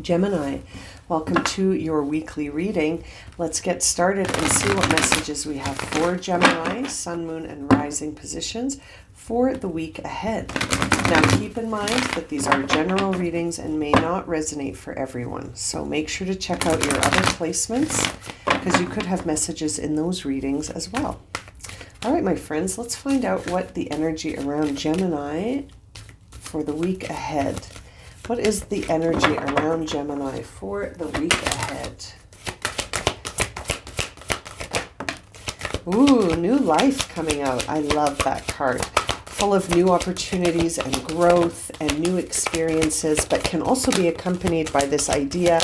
Gemini, welcome to your weekly reading. Let's get started and see what messages we have for Gemini, Sun, Moon, and Rising positions for the week ahead. Now keep in mind that these are general readings and may not resonate for everyone. So make sure to check out your other placements because you could have messages in those readings as well. All right, my friends, let's find out what the energy around Gemini for the week ahead. What is the energy around Gemini for the week ahead? Ooh, new life coming out. I love that card. Full of new opportunities and growth and new experiences, but can also be accompanied by this idea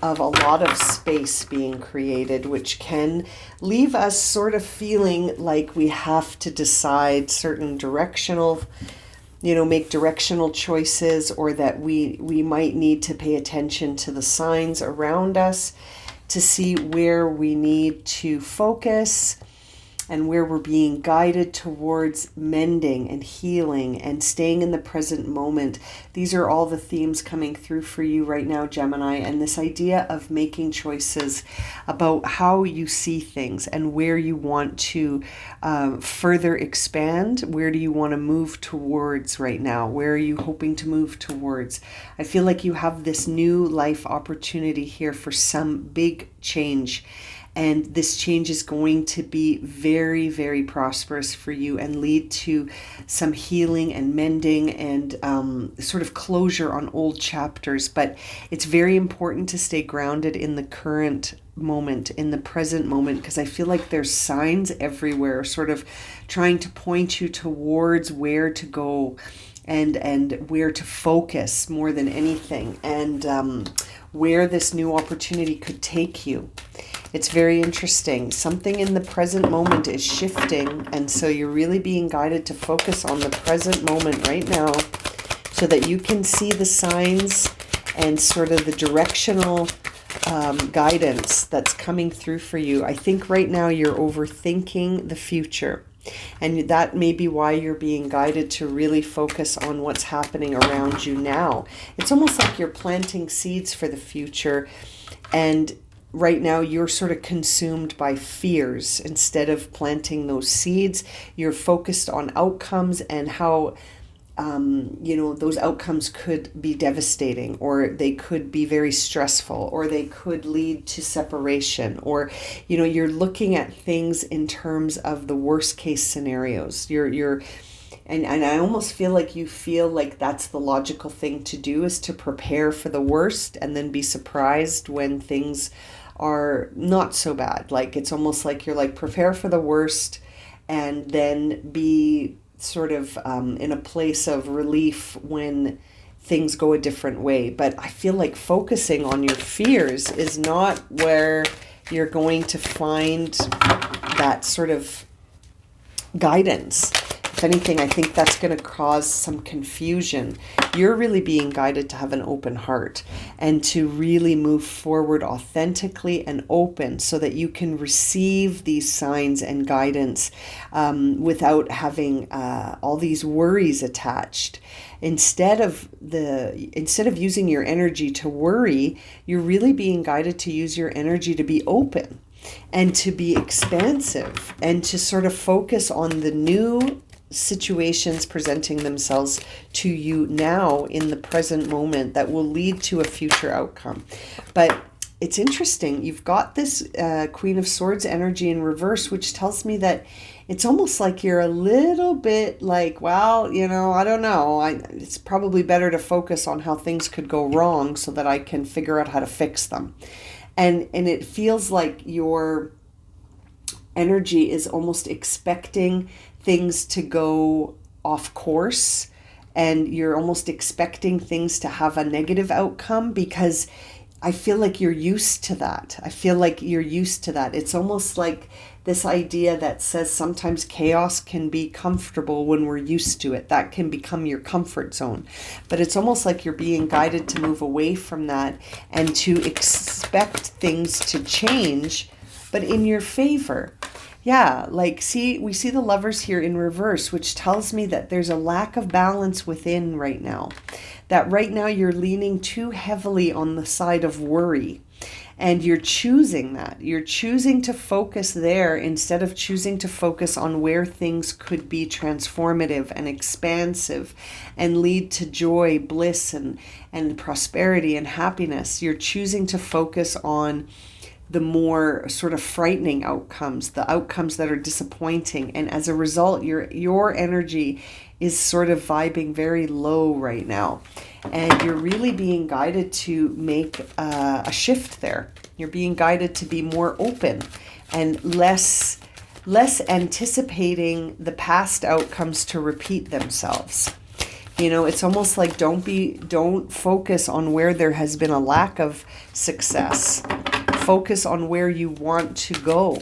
of a lot of space being created, which can leave us sort of feeling like we have to decide certain make directional choices, or that we might need to pay attention to the signs around us to see where we need to focus and where we're being guided towards mending and healing and staying in the present moment. These are all the themes coming through for you right now, Gemini, and this idea of making choices about how you see things and where you want to further expand. Where do you want to move towards right now? Where are you hoping to move towards? I feel like you have this new life opportunity here for some big change. And this change is going to be very, very prosperous for you and lead to some healing and mending and sort of closure on old chapters. But it's very important to stay grounded in the current moment, in the present moment, because I feel like there's signs everywhere sort of trying to point you towards where to go and where to focus more than anything, and where this new opportunity could take you. It's very interesting. Something in the present moment is shifting, and so you're really being guided to focus on the present moment right now so that you can see the signs and sort of the directional guidance that's coming through for you. I think right now you're overthinking the future, and that may be why you're being guided to really focus on what's happening around you now. It's almost like you're planting seeds for the future, and right now you're sort of consumed by fears. Instead of planting those seeds, you're focused on outcomes and how those outcomes could be devastating, or they could be very stressful, or they could lead to separation, or you're looking at things in terms of the worst case scenarios. And I almost feel like that's the logical thing to do, is to prepare for the worst and then be surprised when things are not so bad. Like, it's almost like you're like, prepare for the worst and then be sort of in a place of relief when things go a different way. But I feel like focusing on your fears is not where you're going to find that sort of guidance. If anything, I think that's going to cause some confusion. You're really being guided to have an open heart and to really move forward authentically and open so that you can receive these signs and guidance without having all these worries attached. Instead of using your energy to worry, you're really being guided to use your energy to be open and to be expansive and to sort of focus on the new situations presenting themselves to you now in the present moment that will lead to a future outcome. But it's interesting. You've got this Queen of Swords energy in reverse, which tells me that it's almost like you're a little bit like, well, I don't know. It's probably better to focus on how things could go wrong so that I can figure out how to fix them. And it feels like your energy is almost expecting things to go off course, and you're almost expecting things to have a negative outcome, because I feel like you're used to that. It's almost like this idea that says sometimes chaos can be comfortable when we're used to it. That can become your comfort zone. But it's almost like you're being guided to move away from that and to expect things to change, but in your favor. Yeah, we see the Lovers here in reverse, which tells me that there's a lack of balance within right now. that right now you're leaning too heavily on the side of worry. And you're choosing that. You're choosing to focus there instead of choosing to focus on where things could be transformative and expansive and lead to joy, bliss, and prosperity and happiness. You're choosing to focus on the more sort of frightening outcomes, the outcomes that are disappointing. And as a result, your energy is sort of vibing very low right now. And you're really being guided to make a shift there. You're being guided to be more open and less anticipating the past outcomes to repeat themselves. It's almost like don't focus on where there has been a lack of success. Focus on where you want to go.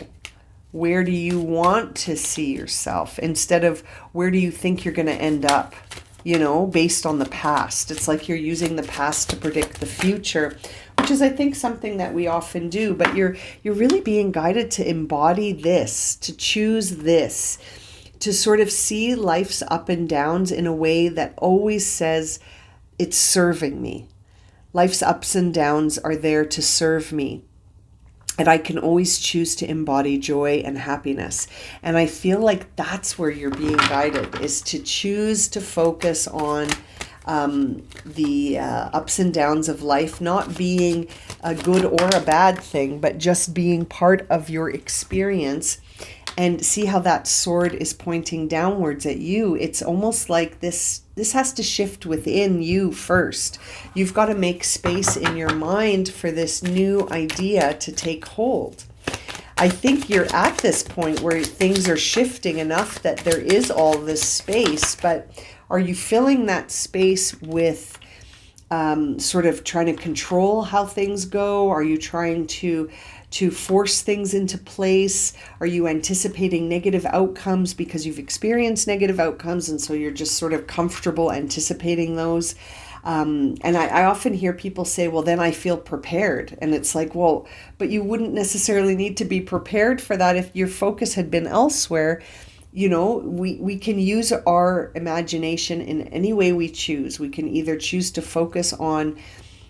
Where do you want to see yourself instead of where do you think you're going to end up, based on the past. It's like you're using the past to predict the future, which is, I think, something that we often do. But you're really being guided to embody this, to choose this, to sort of see life's up and downs in a way that always says it's serving me. Life's ups and downs are there to serve me. And I can always choose to embody joy and happiness. And I feel like that's where you're being guided, is to choose to focus on the ups and downs of life, not being a good or a bad thing, but just being part of your experience, and see how that sword is pointing downwards at you. It's almost like this has to shift within you first. You've got to make space in your mind for this new idea to take hold. I think you're at this point where things are shifting enough that there is all this space, but are you filling that space with sort of trying to control how things go? Are you trying to force things into place? Are you anticipating negative outcomes because you've experienced negative outcomes and so you're just sort of comfortable anticipating those? And I often hear people say, well, then I feel prepared. And it's like, well, but you wouldn't necessarily need to be prepared for that if your focus had been elsewhere. We can use our imagination in any way we choose. We can either choose to focus on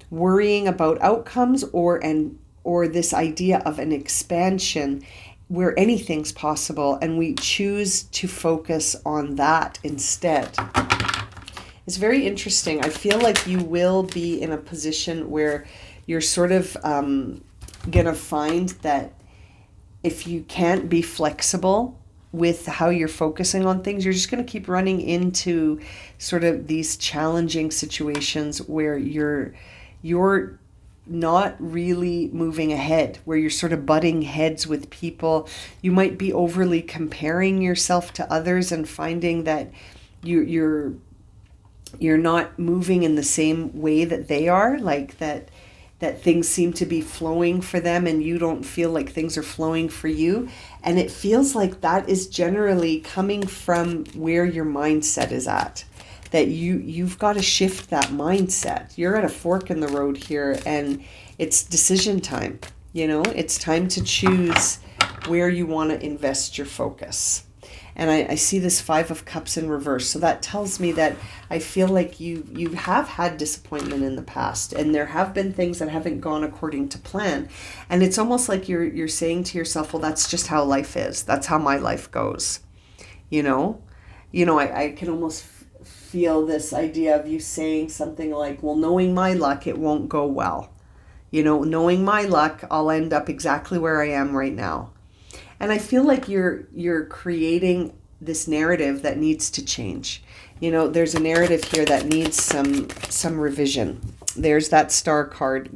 worrying about outcomes or this idea of an expansion where anything's possible, and we choose to focus on that instead. It's very interesting. I feel like you will be in a position where you're sort of gonna find that if you can't be flexible with how you're focusing on things, you're just going to keep running into sort of these challenging situations where you're not really moving ahead, where you're sort of butting heads with people. You might be overly comparing yourself to others and finding that you're not moving in the same way that they are, like that things seem to be flowing for them and you don't feel like things are flowing for you. And it feels like that is generally coming from where your mindset is at. That you've got to shift that mindset. You're at a fork in the road here, and it's decision time. It's time to choose where you want to invest your focus. And I see this 5 of Cups in reverse. So that tells me that I feel like you have had disappointment in the past, and there have been things that haven't gone according to plan. And it's almost like you're saying to yourself, well, that's just how life is. That's how my life goes. I can almost feel this idea of you saying something like, well, knowing my luck, it won't go well. Knowing my luck, I'll end up exactly where I am right now. And I feel like you're creating this narrative that needs to change. There's a narrative here that needs some revision. There's that star card,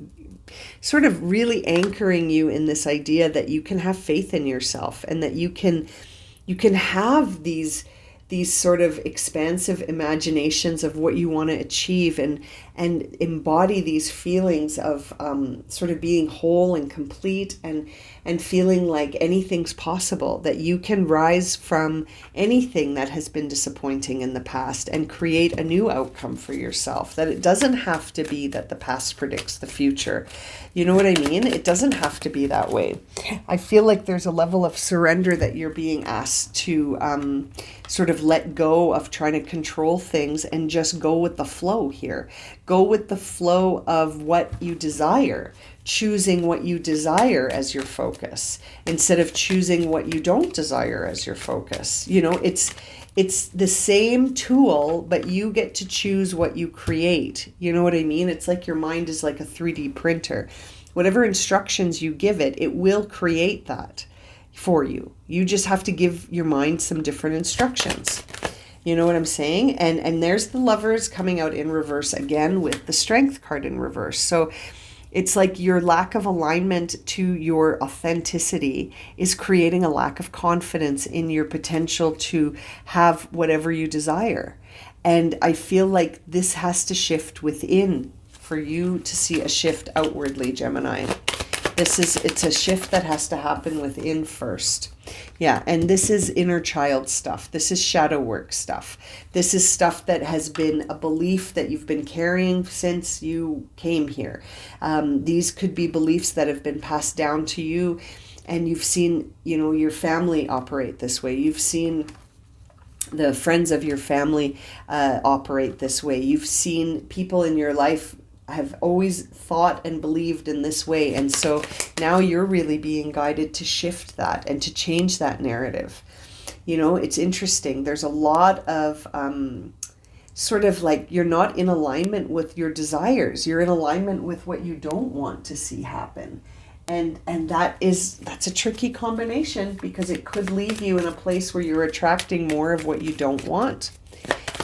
sort of really anchoring you in this idea that you can have faith in yourself, and that you can have these sort of expansive imaginations of what you want to achieve, and and embody these feelings of sort of being whole and complete, and feeling like anything's possible, that you can rise from anything that has been disappointing in the past and create a new outcome for yourself, that it doesn't have to be that the past predicts the future. You know what I mean? It doesn't have to be that way. I feel like there's a level of surrender that you're being asked to sort of let go of trying to control things and just go with the flow here. Go with the flow of what you desire, choosing what you desire as your focus instead of choosing what you don't desire as your focus. You know, it's the same tool, but you get to choose what you create. You know what I mean? It's like your mind is like a 3D printer. Whatever instructions you give it, it will create that for you. You just have to give your mind some different instructions. You know what I'm saying? And there's the Lovers coming out in reverse again with the Strength card in reverse. So it's like your lack of alignment to your authenticity is creating a lack of confidence in your potential to have whatever you desire. And I feel like this has to shift within for you to see a shift outwardly, Gemini. It's a shift that has to happen within first. Yeah, and this is inner child stuff. This is shadow work stuff. This is stuff that has been a belief that you've been carrying since you came here. These could be beliefs that have been passed down to you, and you've seen, you know, your family operate this way. You've seen the friends of your family operate this way. You've seen people in your life have always thought and believed in this way. And so now you're really being guided to shift that and to change that narrative. You know, it's interesting. There's a lot of sort of like you're not in alignment with your desires. You're in alignment with what you don't want to see happen. And that's a tricky combination, because it could leave you in a place where you're attracting more of what you don't want.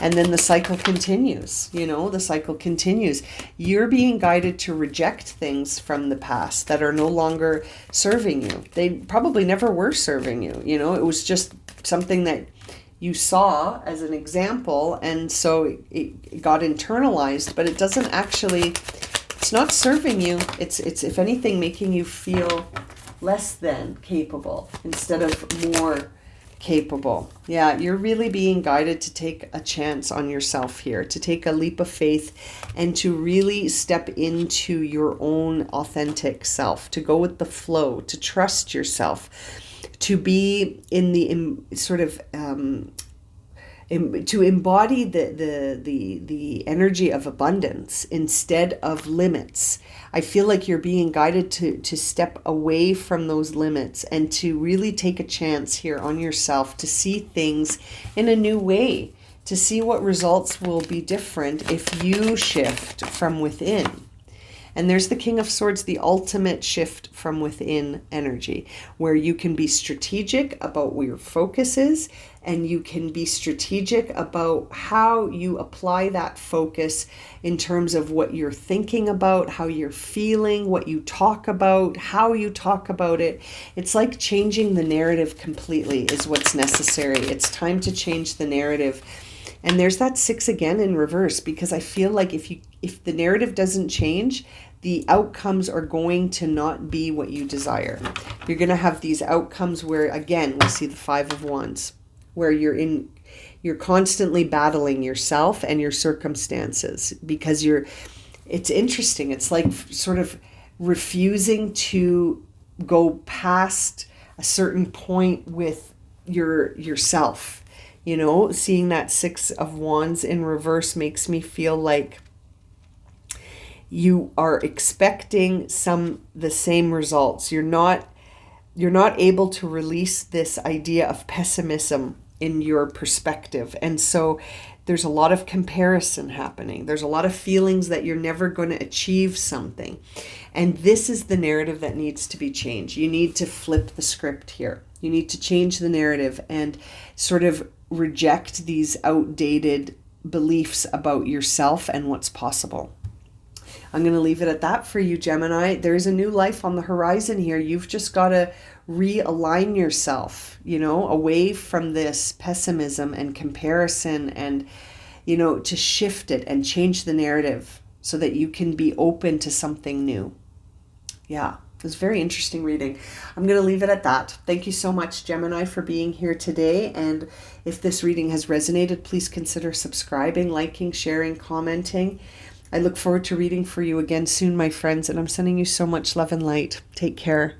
And then the cycle continues, you know, the cycle continues. You're being guided to reject things from the past that are no longer serving you. They probably never were serving you, you know, it was just something that you saw as an example. And so it got internalized, but it doesn't actually, it's not serving you. It's if anything, making you feel less than capable instead of more capable. Yeah, you're really being guided to take a chance on yourself here, to take a leap of faith and to really step into your own authentic self, to go with the flow, to trust yourself, to be in the sort of to embody the energy of abundance instead of limits. I feel like you're being guided to step away from those limits and to really take a chance here on yourself to see things in a new way, to see what results will be different if you shift from within. And there's the King of Swords, the ultimate shift from within energy, where you can be strategic about where your focus is, and you can be strategic about how you apply that focus in terms of what you're thinking about, how you're feeling, what you talk about, how you talk about it. It's like changing the narrative completely is what's necessary. It's time to change the narrative. And there's that 6 again in reverse, because I feel like if the narrative doesn't change, the outcomes are going to not be what you desire. You're going to have these outcomes where, again, we see the 5 of Wands, where you're constantly battling yourself and your circumstances, because it's interesting. It's like sort of refusing to go past a certain point with yourself. You know, seeing that 6 of Wands in reverse makes me feel like you are expecting the same results. You're not able to release this idea of pessimism in your perspective. And so there's a lot of comparison happening. There's a lot of feelings that you're never going to achieve something. And this is the narrative that needs to be changed. You need to flip the script here. You need to change the narrative and sort of reject these outdated beliefs about yourself and what's possible. I'm going to leave it at that for you, Gemini. There's a new life on the horizon here. You've just got to realign yourself, you know, away from this pessimism and comparison, and, you know, to shift it and change the narrative. so that you can be open to something new. Yeah, it was very interesting reading. I'm going to leave it at that. Thank you so much, Gemini, for being here today. And if this reading has resonated, please consider subscribing, liking, sharing, commenting. I look forward to reading for you again soon, my friends, and I'm sending you so much love and light. Take care.